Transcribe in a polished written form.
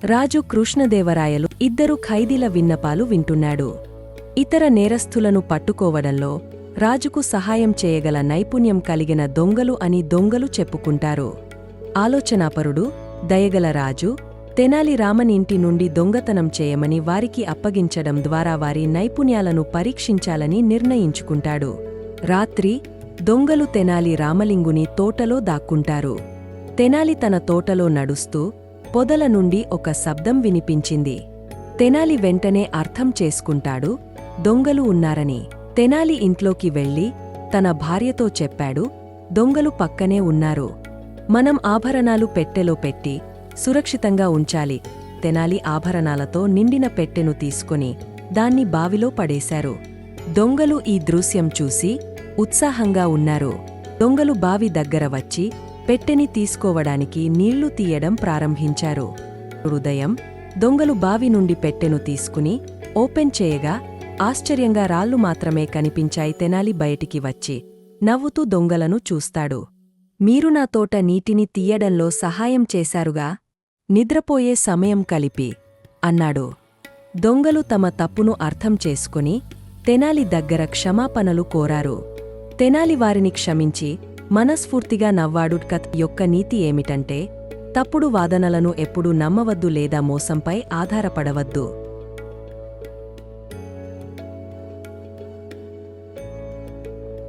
రాజు కృష్ణదేవరాయలు ఇద్దరు ఖైదీల విన్నపాలు వింటున్నాడు. ఇతర నేరస్థులను పట్టుకోవడంలో రాజుకు సహాయం చేయగల నైపుణ్యం కలిగిన దొంగలు అని దొంగలు చెప్పుకుంటారు. ఆలోచనాపరుడు, దయగల రాజు తెనాలి రామన్ ఇంటి నుండి దొంగతనం చేయమని వారికి అప్పగించడం ద్వారా వారి నైపుణ్యాలను పరీక్షించాలని నిర్ణయించుకుంటాడు. రాత్రి దొంగలు తెనాలి రామలింగుని తోటలో దాక్కుంటారు. తెనాలి తన తోటలో నడుస్తూ పొదల నుండి ఒక శబ్దం వినిపించింది. తెనాలి వెంటనే అర్థం చేసుకుంటాడు, దొంగలు ఉన్నారని. తెనాలి ఇంట్లోకి వెళ్ళి తన భార్యతో చెప్పాడు, దొంగలు పక్కనే ఉన్నారు. మనం ఆభరణాలు పెట్టెలో పెట్టి సురక్షితంగా ఉంచాలి. తెనాలి ఆభరణాలతో నిండిన పెట్టెను తీసుకుని దాన్ని బావిలో పడేశారు. దొంగలు ఈ దృశ్యం చూసి ఉత్సాహంగా ఉన్నారు. దొంగలు బావి దగ్గర వచ్చి పెట్టెని తీసుకోవడానికి నీళ్లు తీయడం ప్రారంభించారు. ఉదయం దొంగలు బావి నుండి పెట్టెను తీసుకుని ఓపెన్ చేయగా ఆశ్చర్యంగా రాళ్లు మాత్రమే కనిపించాయి. తెనాలి బయటికి వచ్చి నవ్వుతూ దొంగలను చూస్తాడు. మీరు నా తోట నీటిని తీయడంలో సహాయం చేశారుగా, నిద్రపోయే సమయం కలిపి అన్నాడు. దొంగలు తమ తప్పును అర్థం చేసుకుని తెనాలి దగ్గర క్షమాపణలు కోరారు. తెనాలి వారిని క్షమించి మనస్ఫూర్తిగా నవ్వాడు. కథ యొక్క నీతి ఏమిటంటే, తప్పుడు వాదనలను ఎప్పుడూ నమ్మవద్దు లేదా మోసంపై ఆధారపడవద్దు.